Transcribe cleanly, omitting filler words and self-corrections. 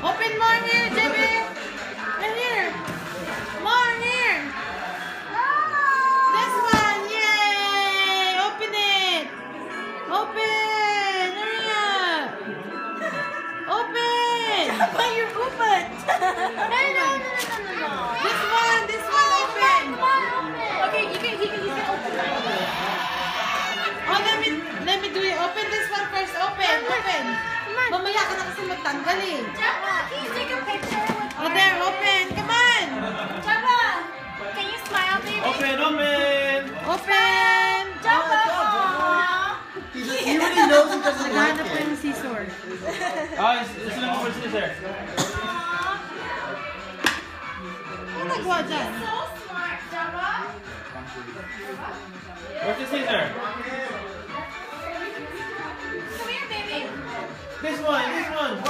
Open more here, JB. And here. More here. This one. Yay. Open it. Open. Hurry up. Open. But you're open. No. This one open. Okay, he can open that. Oh, let me do it. Open this one first. Open. Mamaya ka na kasi magtanggal eh. Jabba, can you take a picture with Oh, there. Open. Come on. Jabba, can you smile, baby? Open. Open. Jabba. He already knows he doesn't like Naghanap ko it. yung scissor. It's looking for scissor. Ano nagawa dyan? So smart, Jabba. Where's the scissor? Come here, baby. This one. Wow.